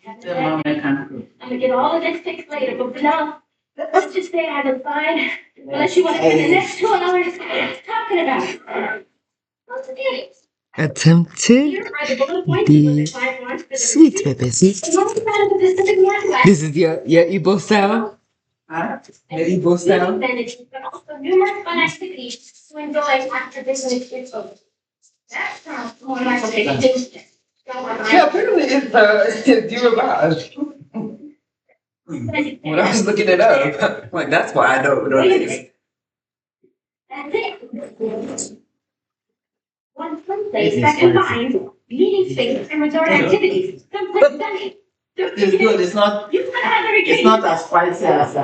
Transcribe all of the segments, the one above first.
The mom I can't cook. I'm gonna get all of this fixed later, but for now, let's just say I was fine. Unless you want to spend the next 2 hours talking about it. Okay. Attempted Here are the bullet points of what the the client wants for the sweet receipt. pepper. And once you're out of the Pacific Northwest, This is your Igbo style? huh? Your Igbo style? Advantages, but also numerous fun activities to enjoy after business is over. That sounds more like a vacation. Yeah, apparently it's you about. When I was looking it up, like that's why I don't know this. That's it. One fun place that combines meeting space and resort activities. Someplace stunning. It's good. It's not. You can have a It's vacation. not as spicy as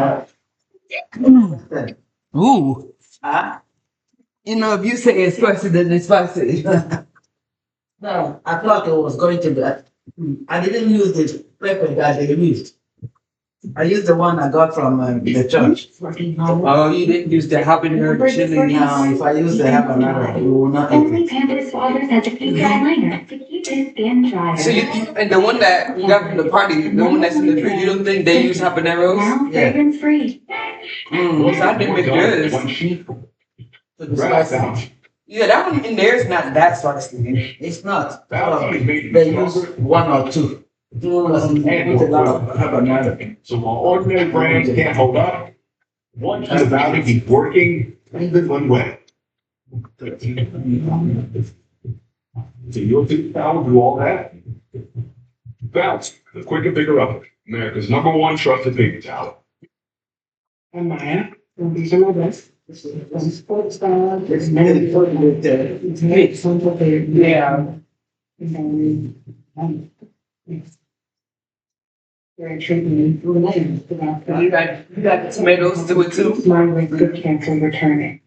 Ooh. huh? You know, if you say it's spicy, then it's spicy. No, I thought it was going to be. I didn't use the pepper that they used. I used the one I got from the church. Oh, you didn't use the habanero chili. Now, if I use the habanero, you will not eat Only it. Panda's father has a pink eyeliner to keep his skin drier. So and the one that you got from the party, the one that's in the fridge, you don't think they use habaneros? Now Yeah. fragrance free. So I think it's good. To the spicy. Yeah, that one in there is not that spicy. It's not. They use one or two. Because they put a lot of habanero. So while ordinary brands can't hold up, one has about to keep working even one way. So you'll think that'll do all that? Bounce, the quick and bigger oven, America's #1 trusted paper towel. And Maya, these are my best. This is sports style. It's made with the It's made something they yeah. They're treating me for layers without You got the tomatoes to it too. smiling good cancer returning.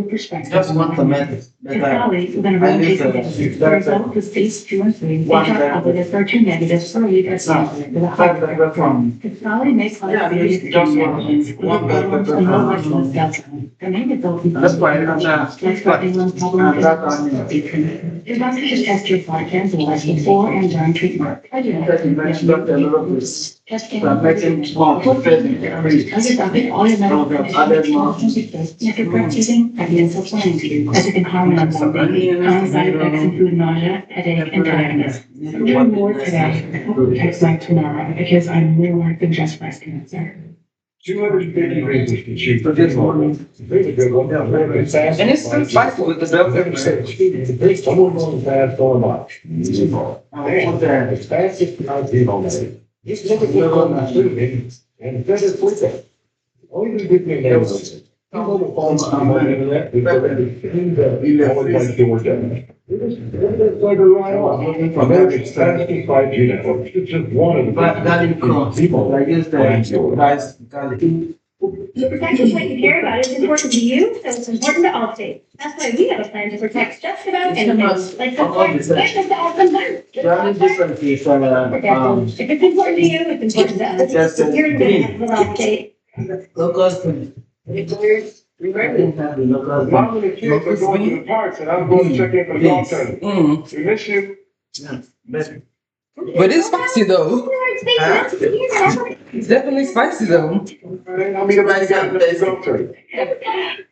Perspective. Just one tomato. His But colleagues within a I room use taking the- this. The that's a- result was phase 2 and 3. They One got that- positive for 2 negatives for lead it's not. with a high Five pepper from. His colleague makes life Yeah, very just one pepper and from- no much less delta. The main result is That's why I'm not. that's why England's problem I'm is not on it. it wants you to test your blood antibodies before and during treatment. I do Because you mentioned Dr. Lewis. Testing. So I'm making small fitting. All your medical Other more. if you're breastfeeding, have the insulin, as it can harm your common side effects include nausea, headache, and tiredness. I'm doing more today. I hope it takes like tomorrow because I'm more than just breast cancer. 250 reasons to choose. So this one. Here's a good one. And it's still spicy with the bell pepper. Someone going fast so much. As fast as you just look at what's on the food and finish with it. Only the good thing is, I'm on the phone, I'm on the internet, always like to work out. It's like a ride off. America's fastest 5G network. It's just one of the. Garlic cross. I use the rice garlic. Protecting what you care about is important to you, so it's important to Allstate. That's why we have a plan to protect just about anything, like the point, just to have some fun. The only difference is If it's important to you, it's important to us. Just a You're gonna have with Allstate. local food. We rarely have the local Mom and the kids are going to the parks and I'm going to check in for the dog tournament. Mm. We miss you. food. But it's spicy though. It's definitely spicy though. I'll meet up at the dog tournament.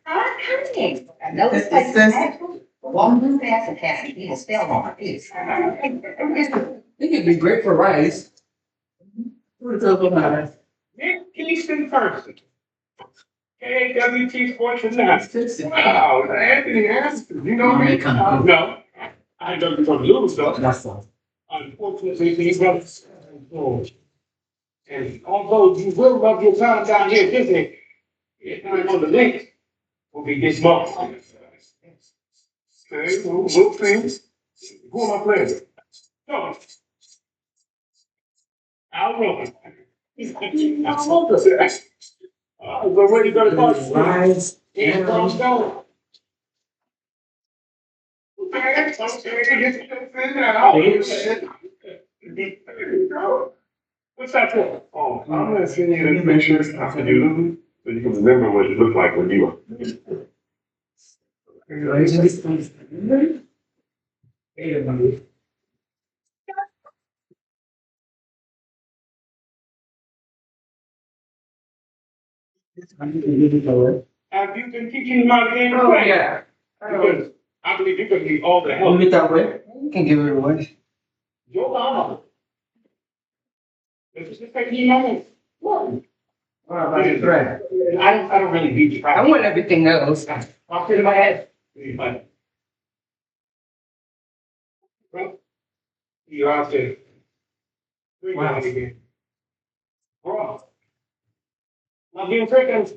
I know it's It says- one blue pass and has to be a spell on it. It could be great for rice. We're talking about Nick Keyston person. KWT Sports Fanatics. Wow, Anthony Aston. You know me? American. No. I know you from Louisville. that's all. Unfortunately, these brothers. And although you will love your time down here at Disney, your time on the link will be this month. Okay, we'll see. Who am I playing? No. Al Roker. Al Roker. We're ready to go to party. Rice. Yeah, let's go. What's that for? Oh, I'm gonna send you the information after you lose, so you can remember what it looked like when you were. I need to leave it away. Have you been teaching him how to game Oh, play? yeah. Because I believe you're going to need all the help. Leave it away. You can give it away. Your mama. This is the thing. Well, What about the bread? I don't really need to I want everything else. I'll sit in my head. You're out there. Wow. Bro. Now give seconds.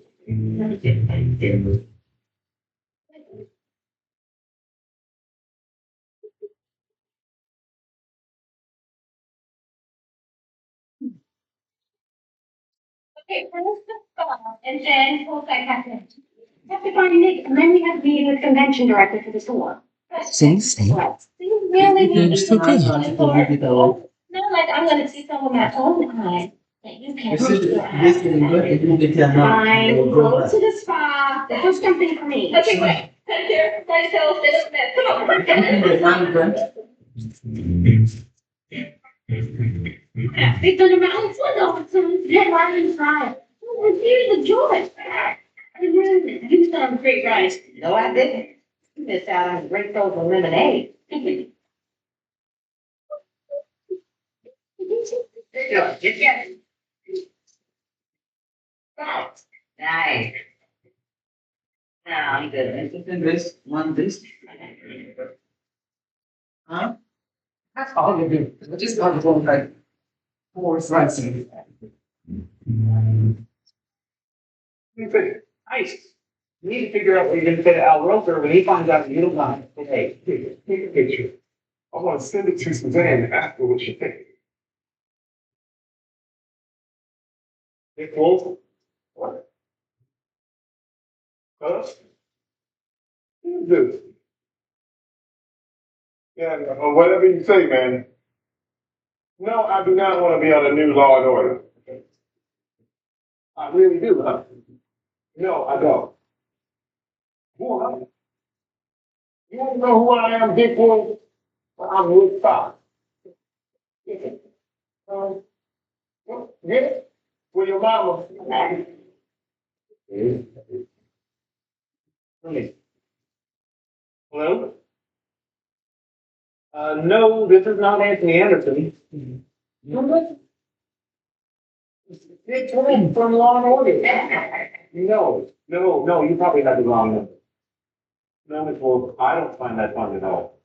okay, so let's just go. And then we'll say have to find Nick, and then we have to meet with the convention director for the store. Sing. What? Do you really need It's to okay. go to the store? Not like I'm gonna see some of my own eyes that you can't This see is your this eyes. is good. It will be turned out. Fine, It will go go to back. the spa, do something for me. Okay, wait, take care, myself, come on. The man went. We've done a mountain foot over some deadline inside. Here's the joy. You sound great, right? No, I didn't. You missed out on great soda lemonade. Get nice. No, I'm good. This one this. Huh? That's all you do. I just want to go like 4 slices. Nice. You need to figure out what you're going to say to Al Roker when he finds out that you don't want it. Hey, take a picture. I want to send it to Suzanne and ask her what she thinks. Nick Wolf? What? Huh? Who's this? Yeah, whatever you say, man. No, I do not want to be on a new Law and Order. I really do, huh? No, I don't. Who am I? You want to know who I am, Dick Wolf? Well, I'm Woodstock. Um, yeah, with your mama. Hello? No, this is not Anthony Anderson. Dick Wolf from Law and Order. No, you probably have the wrong number. No, Miss Wolf, I don't find that fun at all.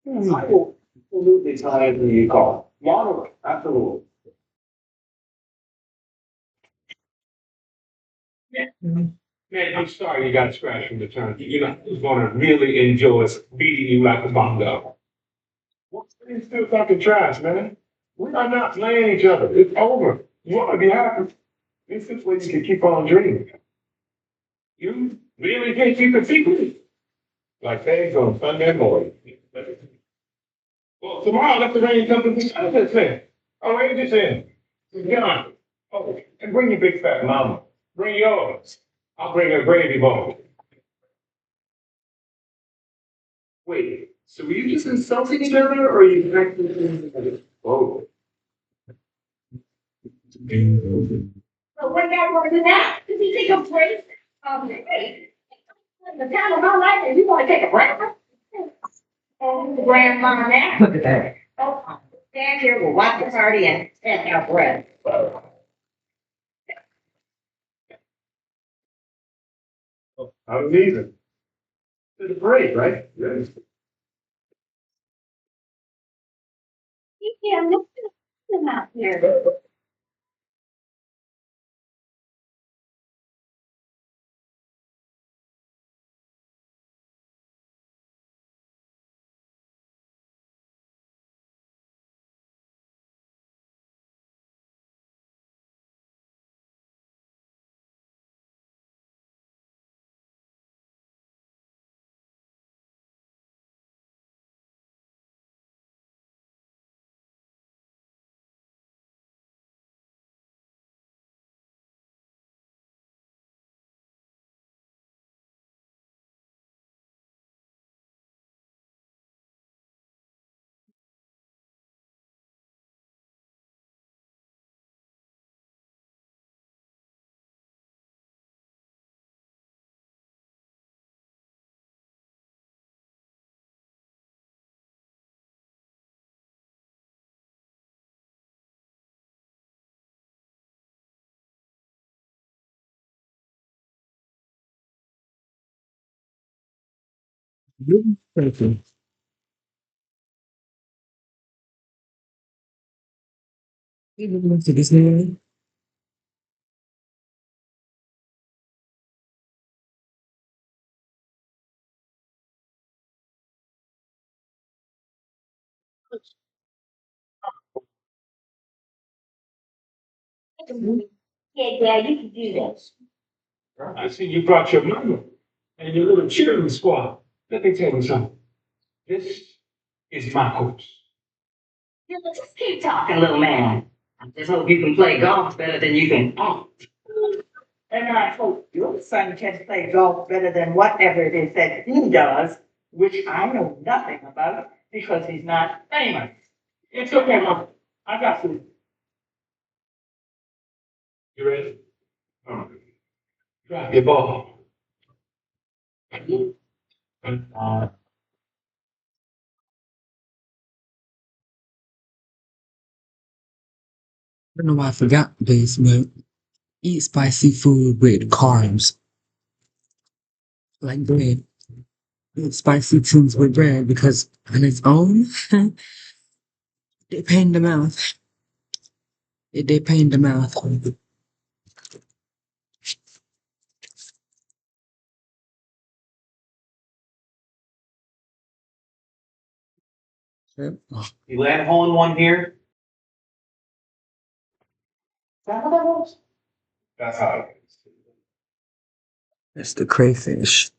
I will absolutely tell Anthony you call. Law and Order, absolutely. Man, I'm sorry you got scratched from the turn. You know, I was gonna really enjoy beating you like a bongo. What's still talking trash, man? We are not playing each other. It's over. You wanna be happy. This is where you can keep on dreaming. You really can't keep it secret. Like eggs on Sunday morning. Well, tomorrow let the rain come to the other thing. I'll rain this in. Get on. Oh, and bring your big fat mama. Bring yours. I'll bring a gravy bowl. Wait, so were you just insulting each other or are you actually doing it? Oh. So what that want to do now? Did you take a break? Hey, the time of my life, and you want to take a break? Oh, grandma now. Look at that. Oh, Stand here, we'll watch the party and take our breath. I was easy. It's a parade, right? Yes. you can't look at them out here. Really? Perfect. You look to this man. Yeah, Dad, you can do this. I see you brought your mama and your little cheerleading squad. Let me tell you something. This is my coach. You just keep talking, little man. I just hope you can play golf better than you can act. And I hope your son can play golf better than whatever it is that he does, which I know nothing about because he's not famous. It's okay, mama. I got you. You ready? Drop your ball. I don't know why I forgot this, but eat spicy food with carbs, like bread. Eat spicy foods with bread because on its own, they pain the mouth. They pain the mouth. Yep. You land hole in one here. That's how it is. That's the crayfish.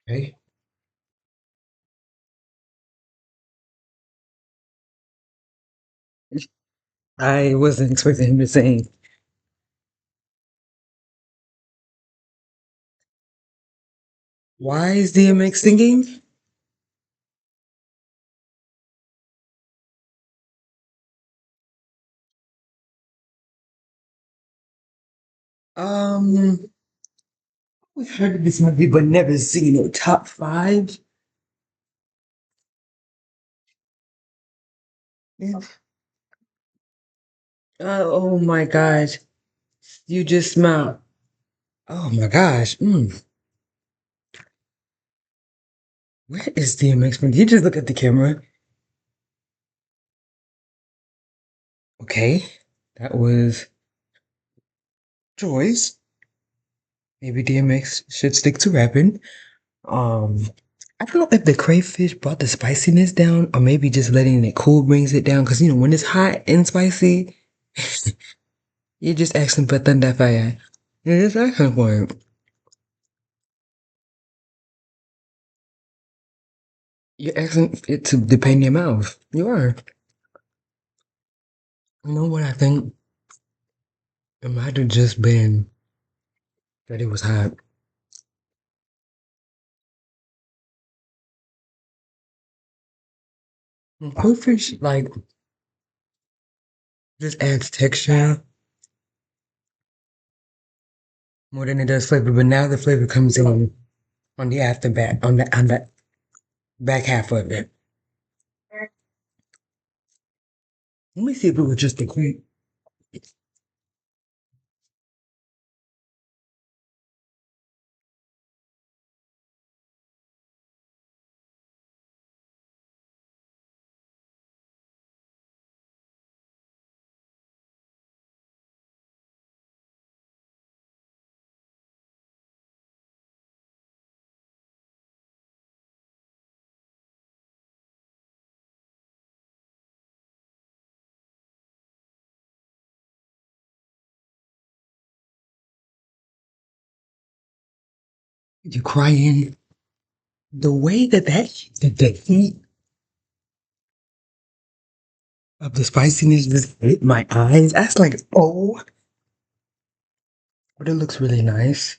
Okay. I wasn't expecting him to sing. Why is DMX singing? We heard of this movie but never seen it. Top five? Yeah. Oh my gosh. You just smiled. Oh my gosh. Where is DMX from? Did you just look at the camera? Okay. That was choice. Maybe DMX should stick to rapping. Um, I don't know if the crayfish brought the spiciness down, or maybe just letting it cool brings it down. Cause when it's hot and spicy, you're just asking for thunder fire. You're just asking for it. You're asking it to depend your mouth. You are. You know what I think? It might have just been that it was hot. Crayfish like just adds texture more than it does flavor. But now the flavor comes in on the after back on the back half of it. Let me see if it was just a quick. You crying. The way that the heat of the spiciness just hit my eyes. That's like, oh, but it looks really nice.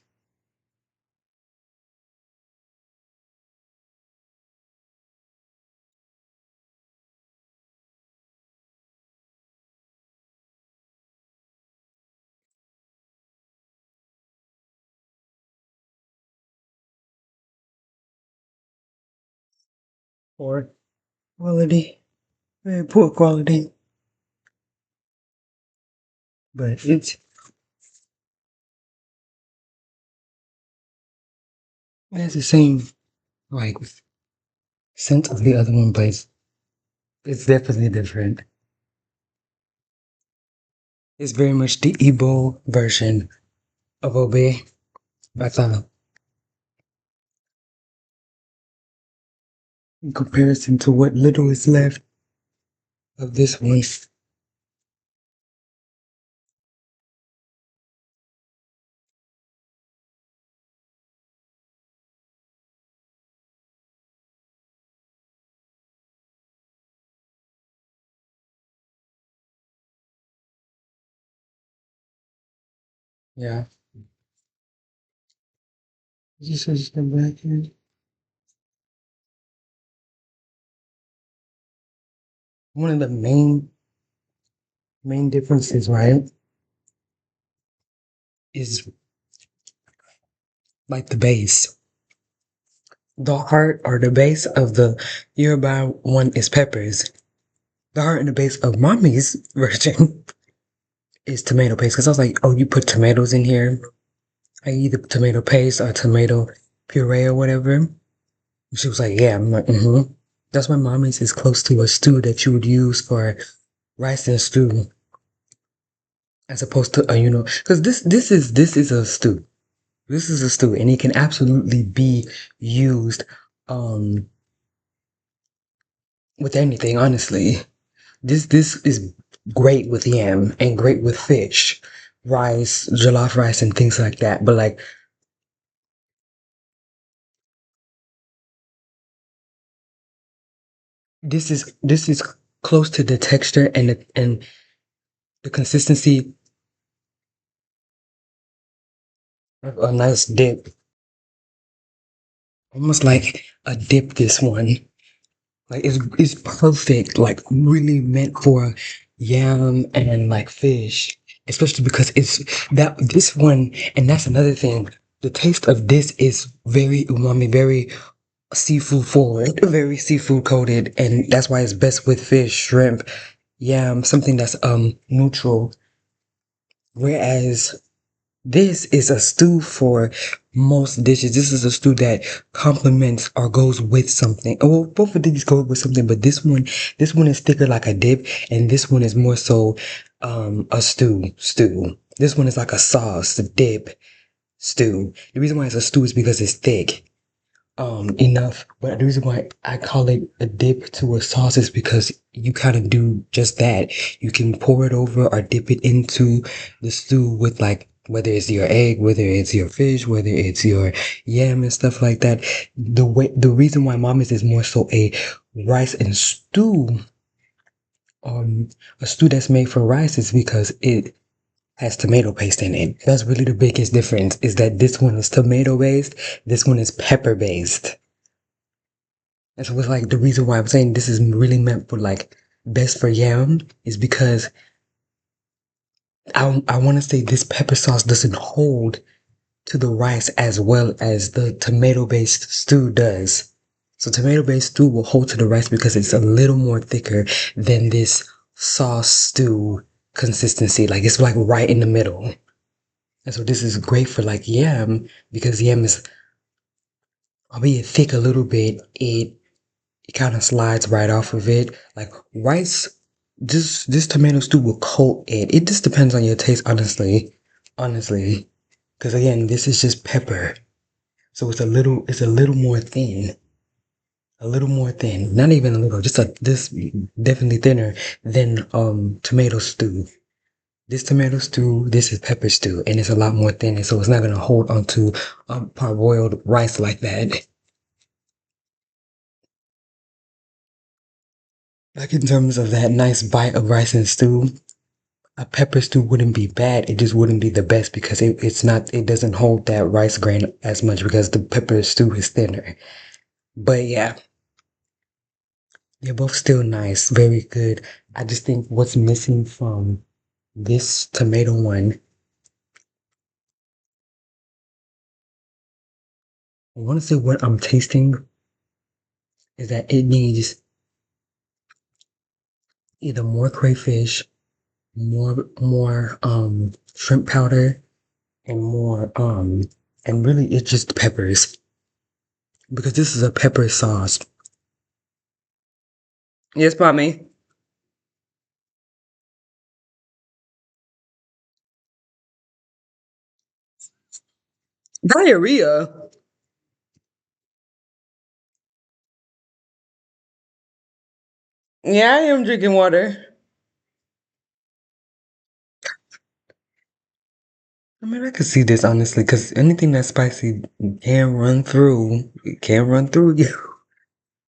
Or quality. Very poor quality. But it has the same like scent of the other one, but it's definitely different. It's very much the Igbo version of Obey. I thought in comparison to what little is left of this one. Yeah. This is the back end. One of the main differences, right, is like the base. The heart or the base of the Yoruba one is peppers. The heart and the base of mommy's version is tomato paste. Because I was like, oh, you put tomatoes in here. I either tomato paste or tomato puree or whatever. She was like, yeah. I'm like, mm-hmm. That's why mommy's is close to a stew that you would use for rice and stew, as opposed to because this is a stew. This is a stew, and it can absolutely be used um with anything. Honestly, this is great with yam and great with fish, rice, jollof rice, and things like that. But like this is close to the texture and the consistency of a nice dip, almost like a dip. This one, like it's perfect, like really meant for yam and like fish, especially because it's that this one, and that's another thing. The taste of this is very umami, very seafood forward, very seafood coated, and that's why it's best with fish, shrimp, yam, something that's neutral. Whereas this is a stew for most dishes. This is a stew that complements or goes with something. Oh, well, both of these go with something, but this one is thicker like a dip, and this one is more so a stew. This one is like a sauce, a dip, stew. The reason why it's a stew is because it's thick. Enough. But the reason why I call it a dip to a sauce is because you kind of do just that. You can pour it over or dip it into the stew with like whether it's your egg, whether it's your fish, whether it's your yam and stuff like that. The reason why Mama's is more so a rice and stew, um, a stew that's made for rice is because it has tomato paste in it. That's really the biggest difference is that this one is tomato based, this one is pepper based. And so it's like the reason why I'm saying this is really meant for like best for yam is because I want to say this pepper sauce doesn't hold to the rice as well as the tomato based stew does. So tomato based stew will hold to the rice because it's a little more thicker than this sauce stew consistency. Like it's like right in the middle. And so this is great for like yam because yam is, albeit thick a little bit, it kind of slides right off of it. Like rice, this tomato stew will coat it. It just depends on your taste, honestly. Because again, this is just pepper, so it's a little more thin, a little more thin. Not even a little, just this definitely thinner than tomato stew. This tomato stew, this is pepper stew, and it's a lot more thin, so it's not gonna hold onto parboiled rice like that. Like in terms of that nice bite of rice and stew, a pepper stew wouldn't be bad. It just wouldn't be the best because it doesn't hold that rice grain as much because the pepper stew is thinner. But yeah, they're both still nice, very good. I just think what's missing from this tomato one, I want to say what I'm tasting is that it needs either more crayfish, more shrimp powder, and more and really it's just peppers because this is a pepper sauce. Yes, mommy. Diarrhea. Yeah, I am drinking water. I mean, I could see this honestly, because anything that's spicy can run through. It can run through you.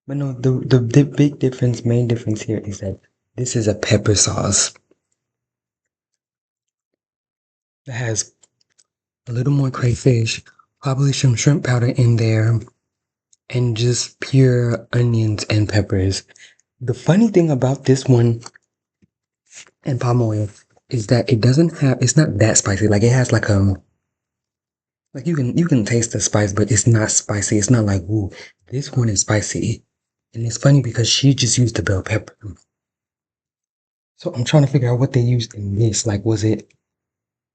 But no, the big difference, main difference here is that this is a pepper sauce that has a little more crayfish, probably some shrimp powder in there, and just pure onions and peppers. The funny thing about this one and palm oil is that it doesn't have. It's not that spicy. Like it has like you can taste the spice, but it's not spicy. It's not like ooh, this one is spicy. And it's funny because she just used the bell pepper. So I'm trying to figure out what they used in this. Like was it?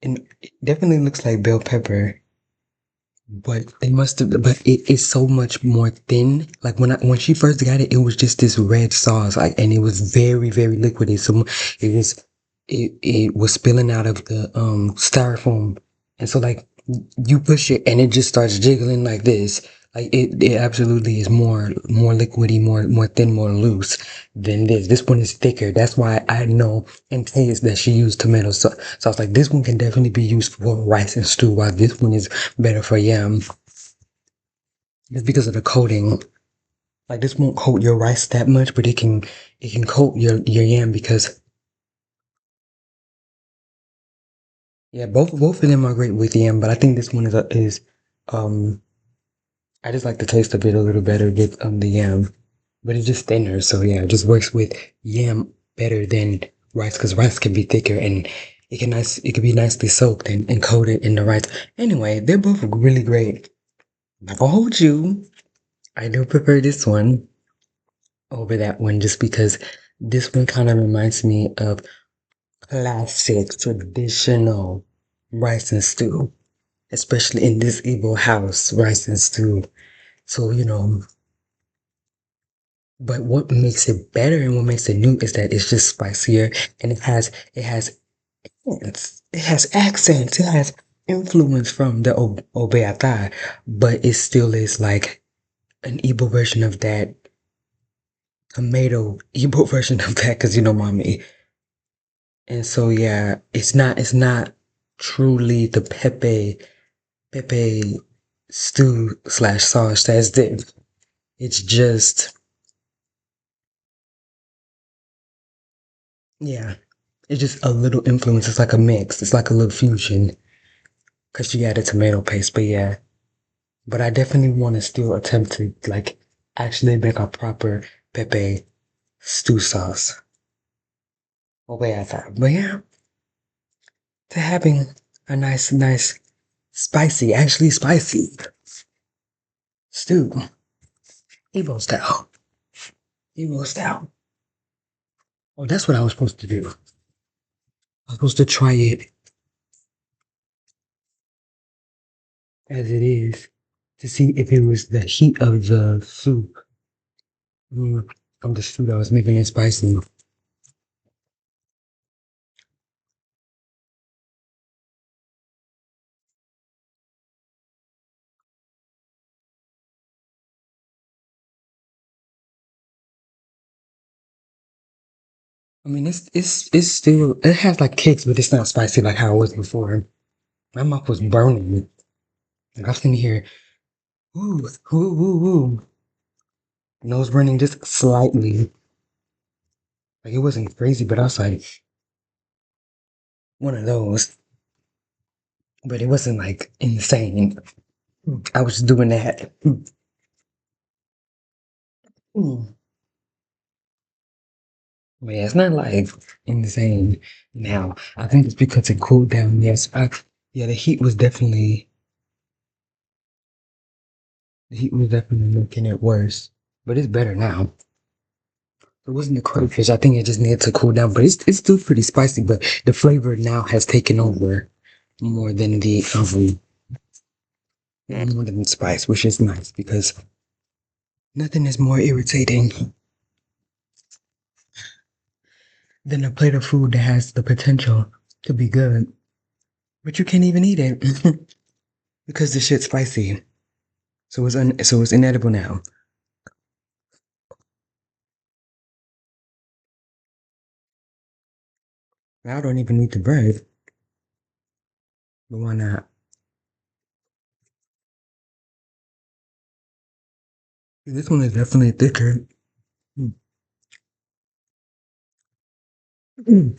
And it definitely looks like bell pepper, but they must have. But it is so much more thin. Like when she first got it, it was just this red sauce, like, and it was very very liquidy. So it was spilling out of the styrofoam, and so like you push it and it just starts jiggling like this. Like it absolutely is more liquidy, more thin, more loose than this. This one is thicker. That's why I know and taste that she used tomato sauce. So I was like, this one can definitely be used for rice and stew, while this one is better for yam. It's because of the coating. Like this won't coat your rice that much, but it can coat your yam because yeah, both of them are great with yam, but I think this one is um I just like the taste of it a little better with the yam, but it's just thinner. So yeah, it just works with yam better than rice because rice can be thicker and it can be nicely soaked and coated in the rice. Anyway, they're both really great. I'm not gonna hold you. I do prefer this one over that one just because this one kind of reminds me of classic traditional rice and stew, especially in this Igbo house, rice and stew. So, but what makes it better and what makes it new is that it's just spicier and it has accents, it has influence from the Obeata, but it still is like an Igbo version of that, tomato Igbo version of that, because mommy. And so yeah, it's not truly the Pepe stew slash sauce that's there. It's just yeah. It's just a little influence. It's like a mix. It's like a little fusion. Cause she added tomato paste. But yeah. But I definitely want to still attempt to like actually make a proper Pepe stew sauce. Way I thought. But yeah, to having a nice spicy, actually spicy stew. Evo style. Evo style. Oh, that's what I was supposed to do. I was supposed to try it as it is to see if it was the heat of the soup, of the stew that was making it spicy. I mean, it's still it has like kicks, but it's not spicy like how it was before. My mouth was burning. Like I was in here, ooh, ooh, ooh, ooh. Nose burning just slightly. Like it wasn't crazy, but I was like one of those. But it wasn't like insane. I was just doing that. Mm. But yeah, it's not like insane now. I think it's because it cooled down. Yes, yeah, the heat was definitely making it worse. But it's better now. It wasn't the crayfish. I think it just needed to cool down, but it's still pretty spicy. But the flavor now has taken over more than the more than the spice, which is nice because nothing is more irritating than a plate of food that has the potential to be good, but you can't even eat it because the shit's spicy. So it's inedible now. I don't even need the bread, but why not? This one is definitely thicker than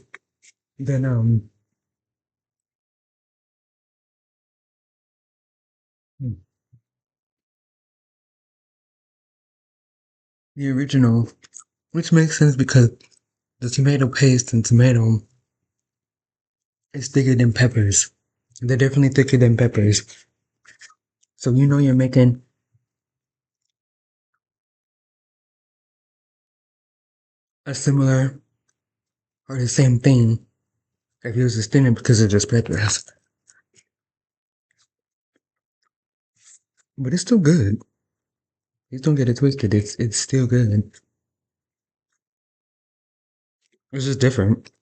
the original, which makes sense because the tomato paste and tomato is thicker than peppers. They're definitely thicker than peppers. So you know you're making a similar or the same thing if it was just thinner because of just peppers. But it's still good. Please don't get it twisted. It's still good. It's just different.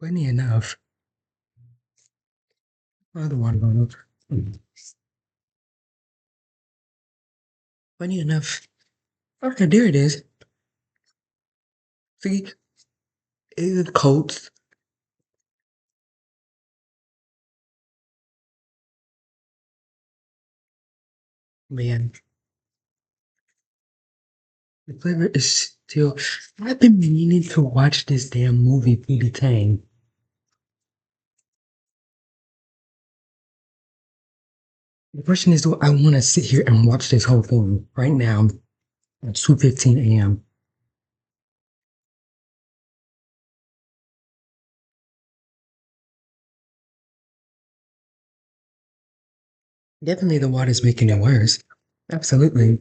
Funny enough. Another one going up. Funny enough. Okay, there it is. See, is it coats? Man, the flavor is still. I've been meaning to watch this damn movie, Pootie Tang. The question is, do I want to sit here and watch this whole thing right now at 2:15 a.m.? Definitely the water's making it worse. Absolutely.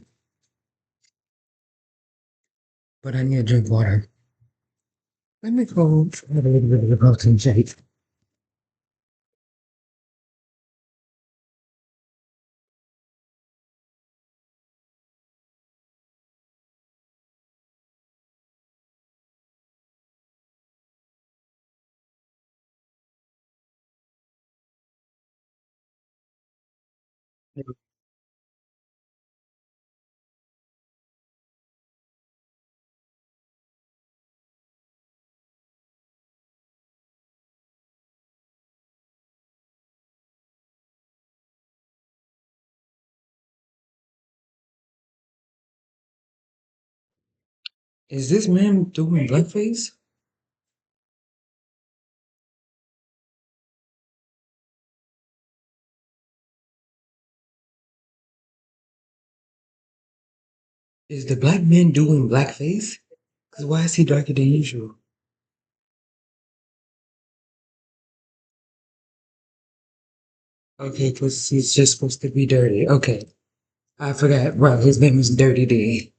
But I need to drink water. Let me go have a little bit of a protein shake. Is this man doing blackface? Is the black man doing blackface? Because why is he darker than usual? Okay, because he's just supposed to be dirty. Okay. I forgot. Right, his name is Dirty D.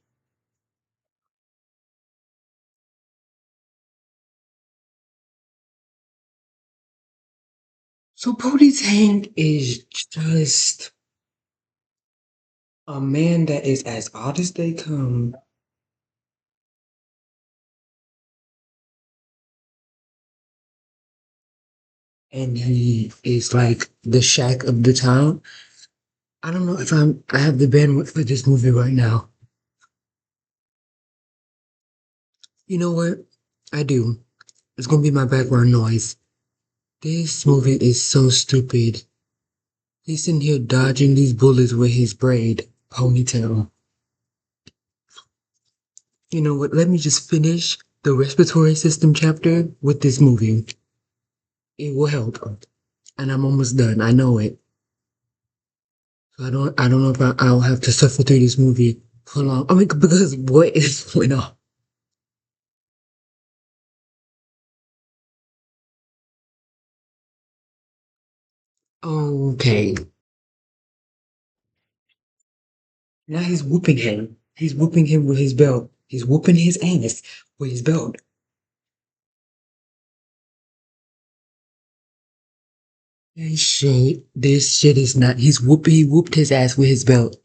So Pootie Tang is just a man that is as odd as they come. And he is like the Shaq of the town. I don't know if I have the bandwidth for this movie right now. You know what? I do. It's gonna be my background noise. This movie is so stupid. He's in here dodging these bullets with his braid ponytail. You know what? Let me just finish the respiratory system chapter with this movie. It will help. And I'm almost done. I know it. So I don't know if I'll have to suffer through this movie for long. I mean, because what is going on? Okay. Now he's whooping him. He's whooping him with his belt. He's whooping his ass with his belt. This shit is not. He whooped his ass with his belt,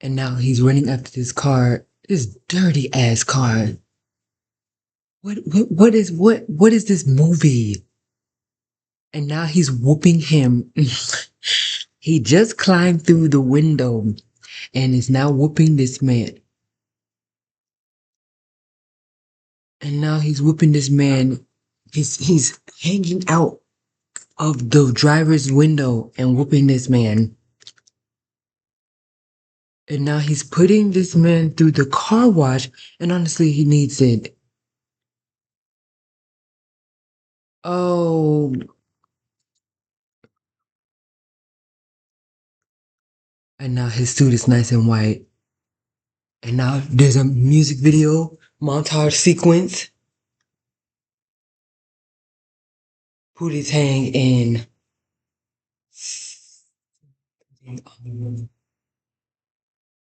and now he's running after this car. This dirty ass car. What is this movie? And now he's whooping him. He just climbed through the window and is now whooping this man. And now he's whooping this man. He's hanging out of the driver's window and whooping this man. And now he's putting this man through the car wash, and honestly, he needs it. Oh, and now his suit is nice and white. And now there's a music video montage sequence. Pootie Tang in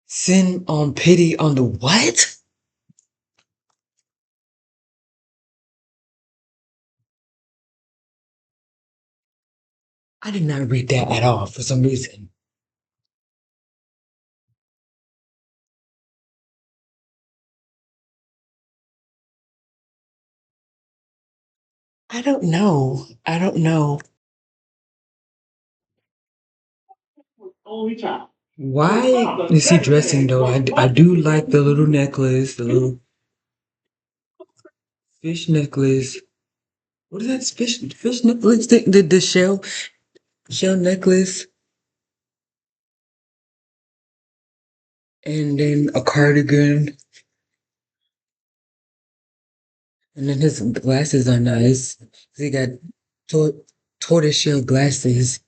Sin on Pity on the what? I did not read that at all for some reason. I don't know. I don't know. Only child. Why is he dressing though? I do like the little necklace, the little fish necklace. What is that fish necklace? The shell necklace, and then a cardigan, and then his glasses are nice. He got tor- tortoiseshell glasses.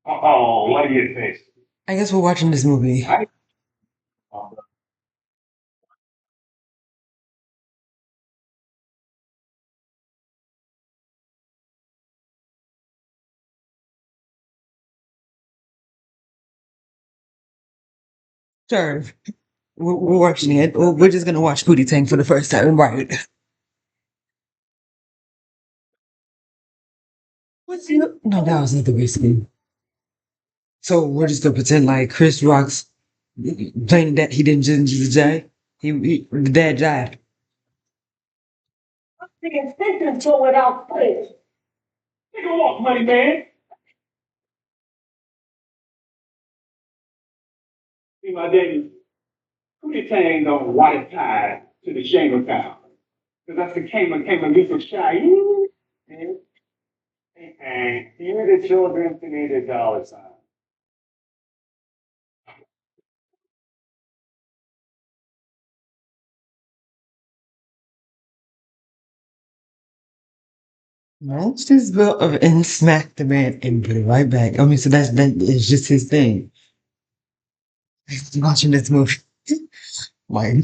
Oh, what do you think? I guess we're watching this movie. Sure, we're watching it. We're just gonna watch Pootie Tang for the first time, right? What's the no? That was not the reason. So we're just gonna pretend like Chris Rock's playing that he didn't just die. The dad died. The intentions go without praise. Take a walk, money man. See, my daddy, Pootie Tang don't white tie to the shame of town. Because that's the came and get some shy. And you the children to need a dollar sign. Match this belt of and smack the man and put it right back. I mean, so that is just his thing. Watching this movie, like